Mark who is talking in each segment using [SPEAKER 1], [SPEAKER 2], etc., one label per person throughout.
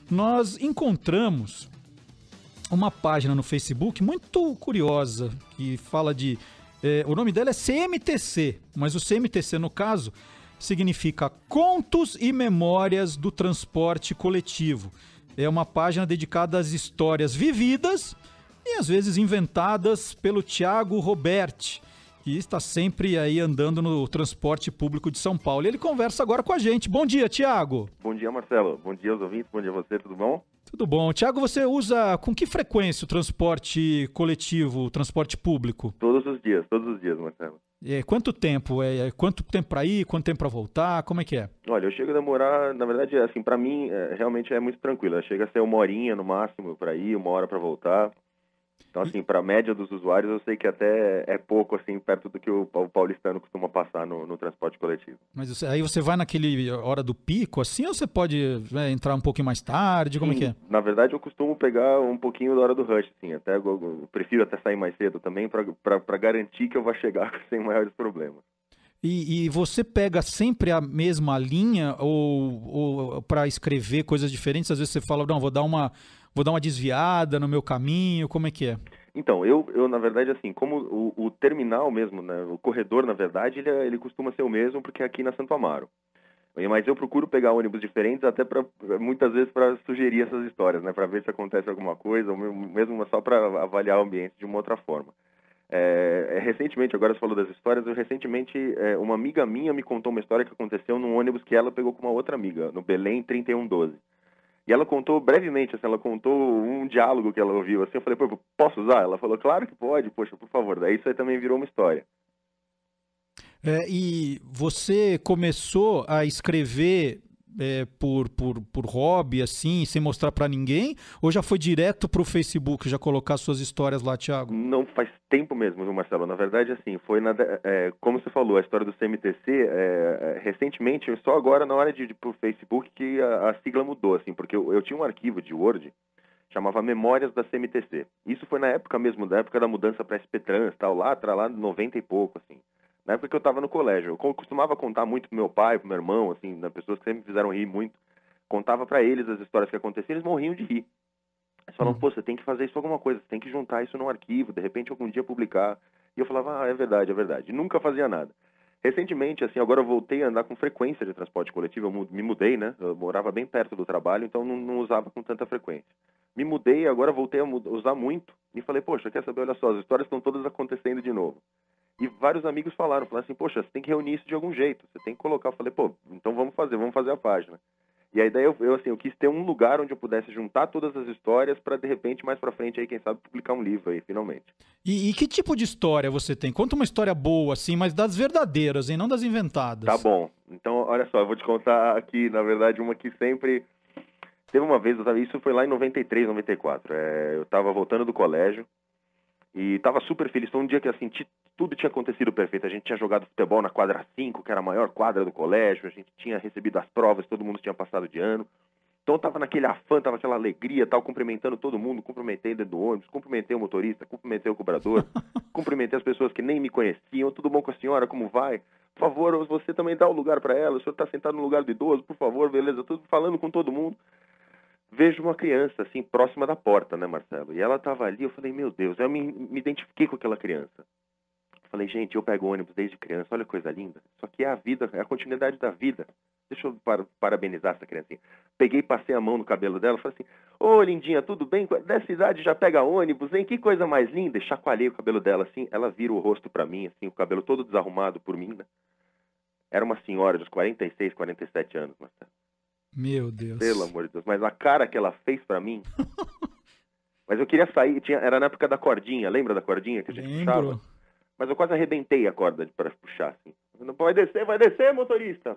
[SPEAKER 1] nós encontramos uma página no Facebook muito curiosa, que fala de... o nome dela é CMTC, mas o CMTC, no caso, significa Contos e Memórias do Transporte Coletivo. É uma página dedicada às histórias vividas e às vezes inventadas pelo Thiago Roberti, que está sempre aí andando no transporte público de São Paulo. E ele conversa agora com a gente. Bom dia, Thiago.
[SPEAKER 2] Bom dia, Marcelo. Bom dia aos ouvintes, bom dia a você, tudo bom?
[SPEAKER 1] Tudo bom. Thiago, você usa com que frequência o transporte coletivo, o transporte público?
[SPEAKER 2] Todos os dias, Marcelo.
[SPEAKER 1] Quanto tempo? Quanto tempo para ir, quanto tempo para voltar? Como é que é?
[SPEAKER 2] Olha, eu chego a demorar, na verdade, assim, para mim, realmente é muito tranquilo. Chega a ser 1 horinha no máximo para ir, 1 hora para voltar. Então, assim, para a média dos usuários, eu sei que até é pouco, assim, perto do que o paulistano costuma passar no transporte coletivo.
[SPEAKER 1] Mas aí você vai naquele hora do pico, assim, ou você pode entrar um pouquinho mais tarde? Como é que é?
[SPEAKER 2] Na verdade, eu costumo pegar um pouquinho da hora do rush, assim. Até eu prefiro até sair mais cedo também, para garantir que eu vou chegar sem maiores problemas.
[SPEAKER 1] E você pega sempre a mesma linha ou para escrever coisas diferentes? Às vezes você fala, não, vou dar uma desviada no meu caminho, como é que é?
[SPEAKER 2] Então, eu na verdade, assim, como o terminal mesmo, né, o corredor, na verdade, ele costuma ser o mesmo, porque é aqui na Santo Amaro. Mas eu procuro pegar ônibus diferentes até muitas vezes para sugerir essas histórias, né, para ver se acontece alguma coisa, ou mesmo só para avaliar o ambiente de uma outra forma. Recentemente, agora você falou das histórias, uma amiga minha me contou uma história que aconteceu num ônibus que ela pegou com uma outra amiga, no Belém 3112. E ela contou brevemente, assim, ela contou um diálogo que ela ouviu, assim, eu falei, pô, posso usar? Ela falou, claro que pode, poxa, por favor. Daí isso aí também virou uma história.
[SPEAKER 1] E você começou a escrever por hobby, assim, sem mostrar pra ninguém? Ou já foi direto pro Facebook, já colocar suas histórias lá, Thiago?
[SPEAKER 2] Não faz tempo mesmo, viu, Marcelo? Na verdade, assim, foi, como você falou, a história do CMTC, recentemente, só agora na hora de ir pro Facebook que a sigla mudou, assim, porque eu tinha um arquivo de Word, chamava Memórias da CMTC. Isso foi na época mesmo, da época da mudança para SP-Trans, tal, lá 90 e pouco, assim. Na época que eu estava no colégio, eu costumava contar muito pro meu pai, pro meu irmão, assim, né, pessoas que sempre me fizeram rir muito. Contava para eles as histórias que aconteciam, eles morriam de rir. Eles falavam, pô, você tem que fazer isso alguma coisa, você tem que juntar isso num arquivo, de repente algum dia publicar. E eu falava, é verdade, é verdade. E nunca fazia nada. Recentemente, assim, agora eu voltei a andar com frequência de transporte coletivo, eu me mudei, né? Eu morava bem perto do trabalho, então não usava com tanta frequência. Me mudei, agora voltei a usar muito. E falei, poxa, quer saber, olha só, as histórias estão todas acontecendo de novo. E vários amigos falaram assim, poxa, você tem que reunir isso de algum jeito, você tem que colocar. Eu falei, pô, então vamos fazer a página. E aí daí eu quis ter um lugar onde eu pudesse juntar todas as histórias para, de repente, mais pra frente, aí, quem sabe, publicar um livro aí, finalmente.
[SPEAKER 1] E que tipo de história você tem? Conta uma história boa, assim, mas das verdadeiras, hein? Não das inventadas.
[SPEAKER 2] Tá bom. Então, olha só, eu vou te contar aqui, na verdade, uma que sempre... Teve uma vez, isso foi lá em 93, 94. Eu tava voltando do colégio e tava super feliz. Foi um dia que, assim, tudo tinha acontecido perfeito. A gente tinha jogado futebol na quadra 5, que era a maior quadra do colégio. A gente tinha recebido as provas, todo mundo tinha passado de ano. Então tava naquele afã, tava aquela alegria, tal, cumprimentando todo mundo, cumprimentei dentro do ônibus, cumprimentei o motorista, cumprimentei o cobrador, cumprimentei as pessoas que nem me conheciam. Tudo bom com a senhora? Como vai? Por favor, você também dá o lugar para ela. O senhor tá sentado no lugar do idoso, por favor, beleza? Tudo falando com todo mundo. Vejo uma criança, assim, próxima da porta, né, Marcelo? E ela tava ali, eu falei, meu Deus, eu me identifiquei com aquela criança. Falei, gente, eu pego ônibus desde criança, olha que coisa linda. Isso aqui é a vida, é a continuidade da vida. Deixa eu parabenizar essa criancinha. Peguei, passei a mão no cabelo dela, falei assim, ô, lindinha, tudo bem? Dessa idade já pega ônibus, hein? Que coisa mais linda. E chacoalhei o cabelo dela, assim, ela vira o rosto pra mim, assim, o cabelo todo desarrumado por mim, né? Era uma senhora dos 46, 47 anos, Marcelo.
[SPEAKER 1] Meu Deus.
[SPEAKER 2] Pelo amor de Deus. Mas a cara que ela fez pra mim... Mas eu queria sair, era na época da cordinha, lembra da cordinha que a gente puxava? Mas eu quase arrebentei a corda para puxar, assim. Não vai descer, motorista!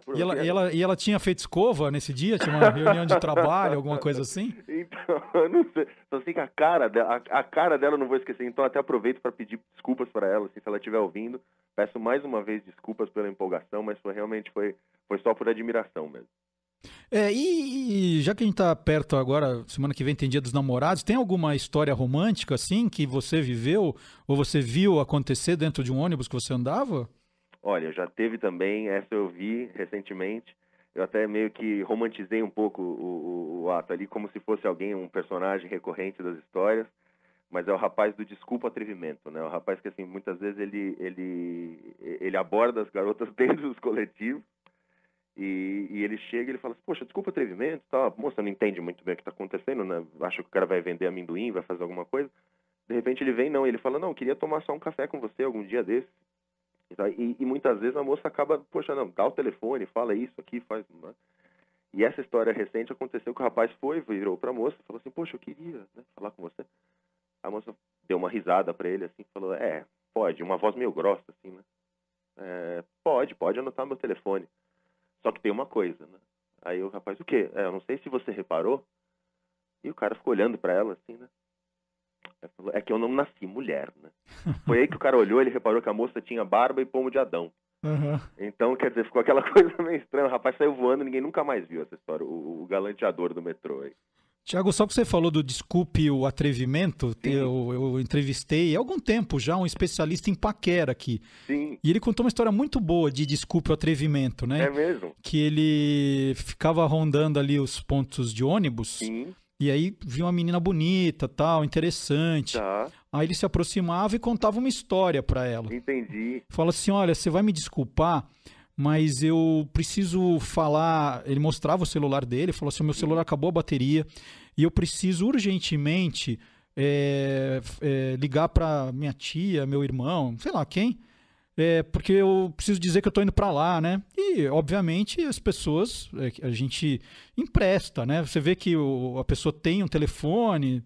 [SPEAKER 1] E ela tinha feito escova nesse dia? Tinha uma reunião de trabalho, alguma coisa assim?
[SPEAKER 2] Então, eu não sei. Só sei que a cara dela eu não vou esquecer. Então até aproveito para pedir desculpas para ela, assim, se ela estiver ouvindo. Peço mais uma vez desculpas pela empolgação, mas realmente foi só por admiração mesmo.
[SPEAKER 1] E já que a gente tá perto agora, semana que vem tem Dia dos Namorados, tem alguma história romântica, assim, que você viveu ou você viu acontecer dentro de um ônibus que você andava?
[SPEAKER 2] Olha, já teve também, essa eu vi recentemente, eu até meio que romantizei um pouco o ato ali, como se fosse alguém, um personagem recorrente das histórias, mas é o rapaz do desculpa atrevimento, né? O rapaz que, assim, muitas vezes ele aborda as garotas dentro dos coletivos e ele chega e ele fala assim, poxa, desculpa atrevimento, tá? A moça não entende muito bem o que está acontecendo, né? Acha que o cara vai vender amendoim, vai fazer alguma coisa. De repente ele vem, não, ele fala, não, queria tomar só um café com você algum dia desse. E muitas vezes a moça acaba, poxa, não, dá o telefone, fala isso aqui, faz... Né? E essa história recente aconteceu que o rapaz virou pra moça e falou assim, poxa, eu queria, né, falar com você. A moça deu uma risada pra ele, assim, falou, pode, uma voz meio grossa, assim, né? Pode anotar meu telefone. Só que tem uma coisa, né? Aí o rapaz, o quê? Eu não sei se você reparou. E o cara ficou olhando pra ela, assim, né? É que eu não nasci mulher, né? Foi aí que o cara olhou, ele reparou que a moça tinha barba e pomo de Adão.
[SPEAKER 1] Uhum.
[SPEAKER 2] Então, quer dizer, ficou aquela coisa meio estranha. O rapaz saiu voando, ninguém nunca mais viu essa história. O galanteador do metrô aí.
[SPEAKER 1] Tiago, só que você falou do desculpe o atrevimento, eu entrevistei há algum tempo já um especialista em paquera aqui.
[SPEAKER 2] Sim.
[SPEAKER 1] E ele contou uma história muito boa de desculpe o atrevimento, né?
[SPEAKER 2] É mesmo?
[SPEAKER 1] Que ele ficava rondando ali os pontos de ônibus.
[SPEAKER 2] Sim.
[SPEAKER 1] E aí viu uma menina bonita, tal, interessante.
[SPEAKER 2] Tá.
[SPEAKER 1] Aí ele se aproximava e contava uma história para ela.
[SPEAKER 2] Entendi.
[SPEAKER 1] Fala assim, olha, você vai me desculpar, mas eu preciso falar... Ele mostrava o celular dele, falou assim, meu celular acabou a bateria e eu preciso urgentemente ligar para minha tia, meu irmão, sei lá quem, porque eu preciso dizer que eu tô indo para lá, né? E, obviamente, as pessoas, a gente empresta, né? Você vê que a pessoa tem um telefone.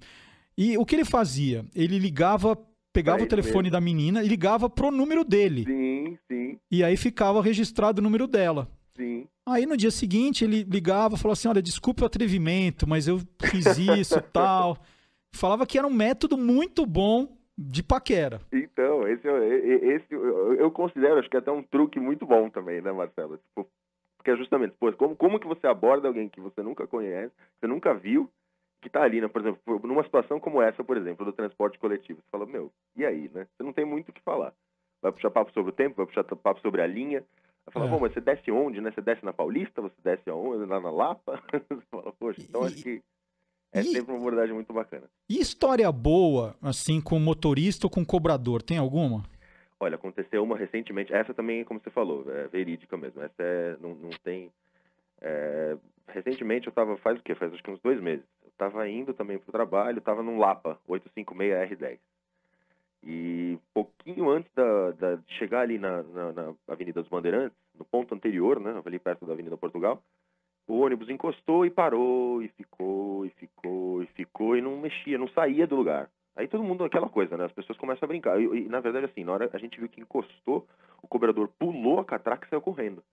[SPEAKER 1] E o que ele fazia? Ele ligava, pegava o telefone da menina e ligava pro número dele.
[SPEAKER 2] Sim, sim.
[SPEAKER 1] E aí ficava registrado o número dela.
[SPEAKER 2] Sim.
[SPEAKER 1] Aí no dia seguinte ele ligava e falou assim, olha, desculpe o atrevimento, mas eu fiz isso e tal. Falava que era um método muito bom de paquera.
[SPEAKER 2] Então, esse eu considero, acho que é até um truque muito bom também, né, Marcelo? Tipo, porque é justamente, pô, como que você aborda alguém que você nunca conhece, você nunca viu, que tá ali, né? Por exemplo, numa situação como essa, por exemplo, do transporte coletivo. Você fala, meu, e aí, né? Você não tem muito o que falar. Vai puxar papo sobre o tempo, vai puxar papo sobre a linha. Vai falar, bom, mas você desce onde, né? Você desce na Paulista, você desce aonde? Lá na Lapa? Você fala, poxa, então acho que sempre uma abordagem muito bacana.
[SPEAKER 1] E história boa, assim, com motorista ou com cobrador, tem alguma?
[SPEAKER 2] Olha, aconteceu uma recentemente, essa também, como você falou, é verídica mesmo, essa não tem... recentemente eu tava, faz acho que uns 2 meses, eu tava indo também pro trabalho, tava num Lapa, 856R10, e pouquinho antes de chegar ali na Avenida dos Bandeirantes, no ponto anterior, né, ali perto da Avenida Portugal, o ônibus encostou e parou, e ficou, e não mexia, não saía do lugar. Aí todo mundo, aquela coisa, né? As pessoas começam a brincar. E na verdade, assim, na hora a gente viu que encostou, o cobrador pulou a catraca e saiu correndo.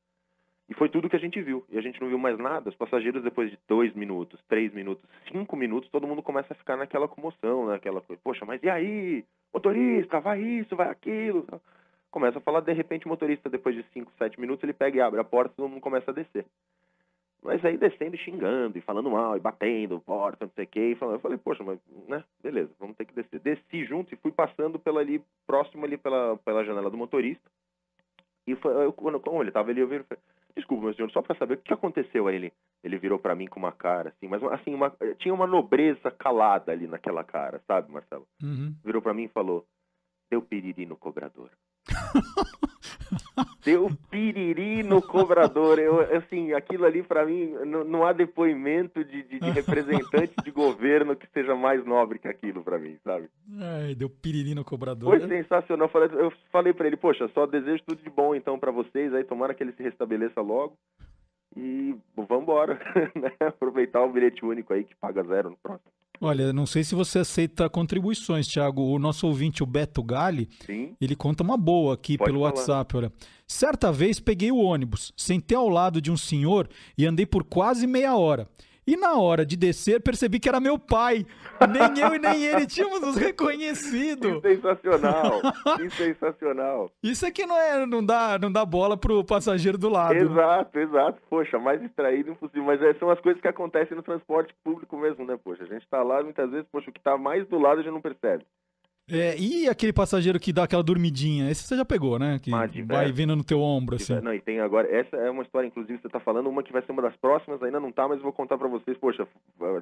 [SPEAKER 2] E foi tudo que a gente viu. E a gente não viu mais nada. Os passageiros, depois de 2 minutos, 3 minutos, 5 minutos, todo mundo começa a ficar naquela comoção, né? Aquela coisa, poxa, mas e aí? Motorista, vai isso, vai aquilo. Começa a falar, de repente o motorista, depois de 5, 7 minutos, ele pega e abre a porta e todo mundo começa a descer. Mas aí descendo e xingando, e falando mal, e batendo, porta, não sei o que, eu falei, poxa, mas, né, beleza, vamos ter que descer. Desci junto e fui passando próximo ali pela janela do motorista, e como ele tava ali, eu falei, desculpa, meu senhor, só pra saber o que aconteceu aí. Ele virou pra mim com uma cara, assim, mas assim, tinha uma nobreza calada ali naquela cara, sabe, Marcelo?
[SPEAKER 1] Uhum.
[SPEAKER 2] Virou pra mim e falou, deu piriri no cobrador. Deu piriri no cobrador. Assim, aquilo ali pra mim, não há depoimento de representante de governo que seja mais nobre que aquilo pra mim, sabe?
[SPEAKER 1] Deu piriri no cobrador.
[SPEAKER 2] Foi sensacional. Eu falei pra ele, poxa, só desejo tudo de bom então pra vocês, aí tomara que ele se restabeleça logo e vambora, né? Aproveitar o bilhete único aí que paga 0 no próximo.
[SPEAKER 1] Olha, não sei se você aceita contribuições, Thiago. O nosso ouvinte, o Beto Gali,
[SPEAKER 2] sim,
[SPEAKER 1] ele conta uma boa aqui pelo WhatsApp. Olha. Certa vez peguei o ônibus, sentei ao lado de um senhor e andei por quase meia hora. E na hora de descer, percebi que era meu pai. Nem eu e nem ele tínhamos nos reconhecido.
[SPEAKER 2] Que sensacional, que sensacional.
[SPEAKER 1] Isso é que não dá bola pro passageiro do lado.
[SPEAKER 2] Exato, exato. Poxa, mais distraído impossível. Mas são as coisas que acontecem no transporte público mesmo, né? Poxa, a gente tá lá muitas vezes, poxa, o que tá mais do lado a gente não percebe.
[SPEAKER 1] E aquele passageiro que dá aquela dormidinha? Esse você já pegou, né? Que vai vindo no teu ombro, assim.
[SPEAKER 2] Não, e tem agora... Essa é uma história, inclusive, você tá falando, uma que vai ser uma das próximas, ainda não tá, mas eu vou contar pra vocês. Poxa,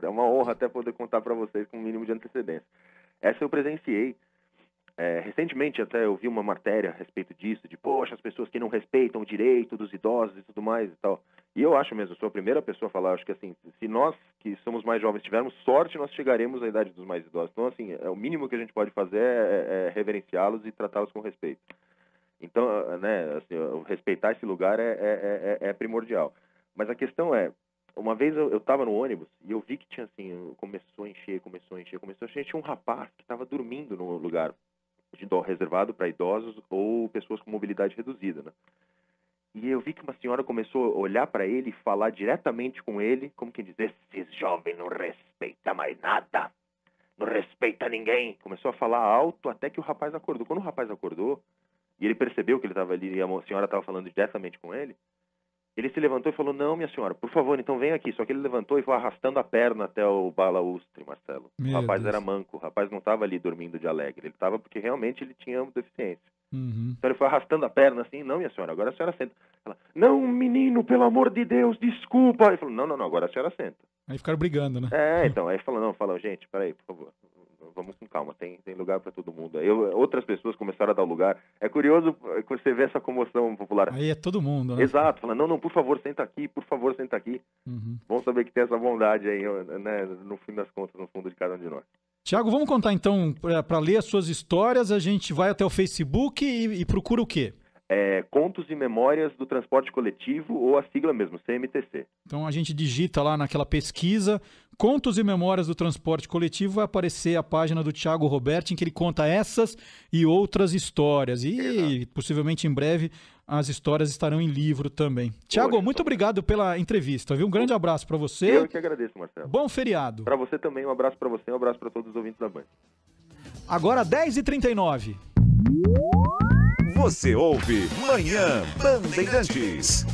[SPEAKER 2] é uma honra até poder contar pra vocês com um mínimo de antecedência. Essa eu presenciei. Recentemente até eu vi uma matéria a respeito disso, de, poxa, as pessoas que não respeitam o direito dos idosos e tudo mais e tal. E eu acho mesmo, eu sou a primeira pessoa a falar, acho que assim, se nós que somos mais jovens tivermos sorte, nós chegaremos à idade dos mais idosos. Então, assim, o mínimo que a gente pode fazer é reverenciá-los e tratá-los com respeito. Então, né, assim, respeitar esse lugar é primordial. Mas a questão é, uma vez eu estava no ônibus e eu vi que tinha assim, começou a encher, tinha um rapaz que estava dormindo no lugar reservado para idosos ou pessoas com mobilidade reduzida, né? E eu vi que uma senhora começou a olhar para ele e falar diretamente com ele, como quem diz, esse jovem não respeita mais nada, não respeita ninguém. Começou a falar alto até que o rapaz acordou. Quando o rapaz acordou, e ele percebeu que ele estava ali e a senhora estava falando diretamente com ele, ele se levantou e falou, não, minha senhora, por favor, então vem aqui. Só que ele levantou e foi arrastando a perna até o balaústre, Marcelo. O rapaz era manco, o rapaz não estava ali dormindo de alegre. Ele estava porque realmente ele tinha uma deficiência.
[SPEAKER 1] Uhum.
[SPEAKER 2] Então ele foi arrastando a perna assim, não, minha senhora, agora a senhora senta. Ela, não, menino, pelo amor de Deus, desculpa. Ele falou, não, agora a senhora senta.
[SPEAKER 1] Aí ficaram brigando, né?
[SPEAKER 2] Então, aí falou, gente, peraí, por favor. Vamos com calma, tem lugar para todo mundo. Outras pessoas começaram a dar o lugar. É curioso que você vê essa comoção popular.
[SPEAKER 1] Aí é todo mundo, né?
[SPEAKER 2] Exato, falando, não, por favor, senta aqui, por favor, senta aqui.
[SPEAKER 1] Uhum.
[SPEAKER 2] Vamos saber que tem essa bondade aí, né, no fim das contas, no fundo de cada um de nós.
[SPEAKER 1] Tiago, vamos contar então, para ler as suas histórias, a gente vai até o Facebook e procura o quê?
[SPEAKER 2] Contos e Memórias do Transporte Coletivo, ou a sigla mesmo, CMTC.
[SPEAKER 1] Então a gente digita lá naquela pesquisa, Contos e Memórias do Transporte Coletivo, vai aparecer a página do Thiago Roberti, em que ele conta essas e outras histórias. E possivelmente em breve as histórias estarão em livro também. Tiago, muito obrigado pela entrevista, viu? Um grande abraço para você.
[SPEAKER 2] Eu que agradeço, Marcelo.
[SPEAKER 1] Bom feriado.
[SPEAKER 2] Para você também, um abraço para você, um abraço para todos os ouvintes da Band.
[SPEAKER 1] Agora 10h39.
[SPEAKER 3] Você ouve Manhã Bandeirantes.